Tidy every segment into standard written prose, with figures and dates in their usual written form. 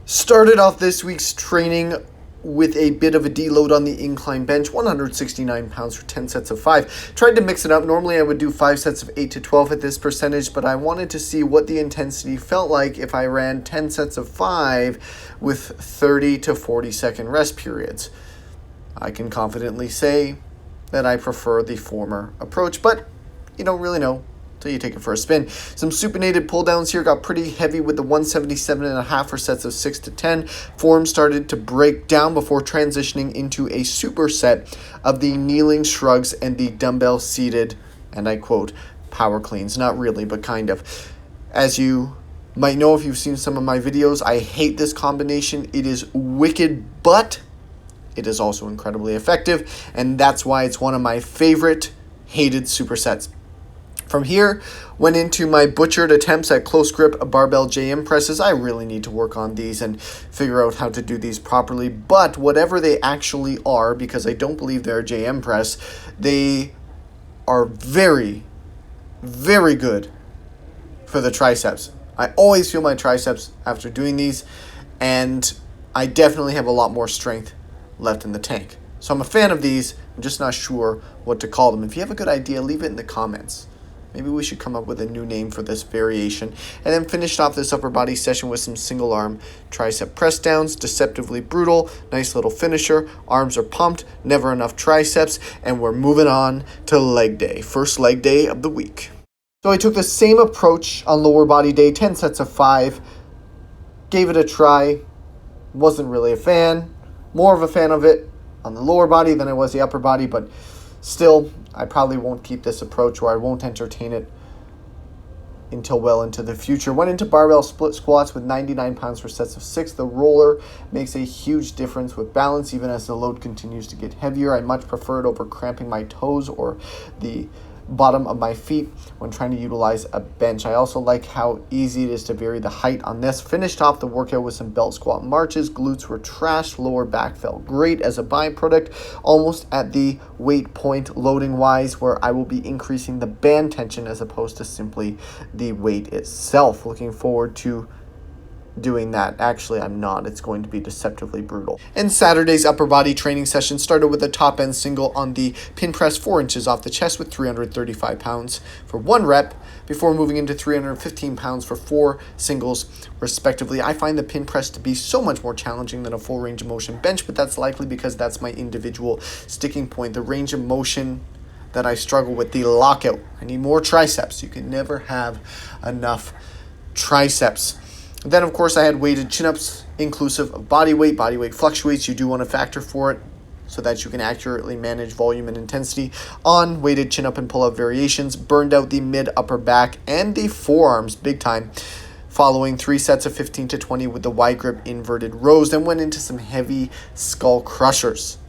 Started off this week's training with a bit of a deload on the incline bench, 169 pounds for 10 sets of 5. Tried to mix it up. Normally I would do 5 sets of 8 to 12 at this percentage, but I wanted to see what the intensity felt like if I ran 10 sets of 5 with 30 to 40 second rest periods. I can confidently say that I prefer the former approach, but you don't really know until you take it for a spin. Some supinated pull downs here got pretty heavy with the 177.5 for sets of 6 to 10. Form started to break down before transitioning into a superset of the kneeling shrugs and the dumbbell seated, and I quote, power cleans. Not really, but kind of. As you might know if you've seen some of my videos, I hate this combination. It is wicked, but it is also incredibly effective, and that's why it's one of my favorite hated supersets. From here, went into my butchered attempts at close grip barbell JM presses. I really need to work on these and figure out how to do these properly. But whatever they actually are, because I don't believe they're a JM press, they are very, very good for the triceps. I always feel my triceps after doing these, and I definitely have a lot more strength left in the tank. So I'm a fan of these. I'm just not sure what to call them. If you have a good idea, leave it in the comments. Maybe we should come up with a new name for this variation. And then finished off this upper body session with some single arm tricep press downs. Deceptively brutal. Nice little finisher. Arms are pumped. Never enough triceps. And we're moving on to leg day. First leg day of the week. So I took the same approach on lower body day. 10 sets of 5. Gave it a try. Wasn't really a fan. More of a fan of it on the lower body than I was the upper body. But still, I probably won't keep this approach, or I won't entertain it until well into the future. Went into barbell split squats with 99 pounds for sets of 6. The roller makes a huge difference with balance, even as the load continues to get heavier. I much prefer it over cramping my toes or the bottom of my feet when trying to utilize a bench. I also like how easy it is to vary the height on this. Finished off the workout with some belt squat marches. Glutes were trashed. Lower back felt great as a byproduct. Almost at the weight point loading wise, where I will be increasing the band tension as opposed to simply the weight itself. Looking forward to doing that. Actually, I'm not. It's going to be deceptively brutal. And Saturday's upper body training session started with a top end single on the pin press 4 inches off the chest with 335 pounds for 1 rep before moving into 315 pounds for 4 singles respectively. I find the pin press to be so much more challenging than a full range of motion bench, but that's likely because that's my individual sticking point. The range of motion that I struggle with, the lockout. I need more triceps. You can never have enough triceps. Then, of course, I had weighted chin-ups inclusive of body weight. Body weight fluctuates. You do want to factor for it so that you can accurately manage volume and intensity on weighted chin-up and pull-up variations. Burned out the mid-upper back and the forearms big time, following 3 sets of 15 to 20 with the wide grip inverted rows. Then went into some heavy skull crushers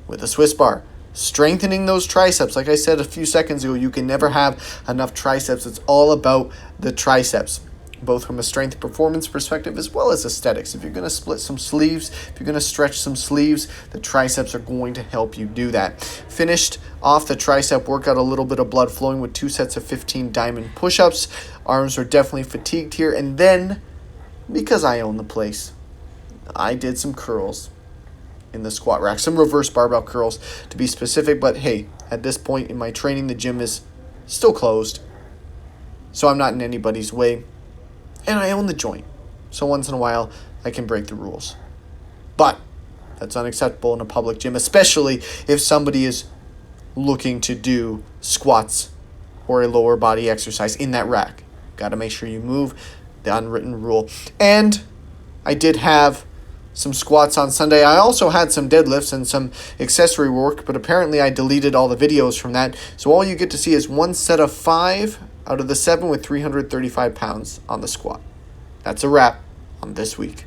with a Swiss bar, strengthening those triceps. Like I said a few seconds ago, you can never have enough triceps. It's all about the triceps, both from a strength performance perspective as well as aesthetics. If you're going to split some sleeves, if you're going to stretch some sleeves, the triceps are going to help you do that. Finished off the tricep workout, a little bit of blood flowing with 2 sets of 15 diamond push-ups. Arms are definitely fatigued here. And then, because I own the place, I did some curls in the squat rack. Some reverse barbell curls to be specific. But hey, at this point in my training, the gym is still closed, so I'm not in anybody's way. And I own the joint, so once in a while, I can break the rules. But that's unacceptable in a public gym, especially if somebody is looking to do squats or a lower body exercise in that rack. Got to make sure you move, the unwritten rule. And I did have some squats on Sunday. I also had some deadlifts and some accessory work, but apparently I deleted all the videos from that. So all you get to see is 1 set of 5 out of the 7 with 335 pounds on the squat. That's a wrap on this week.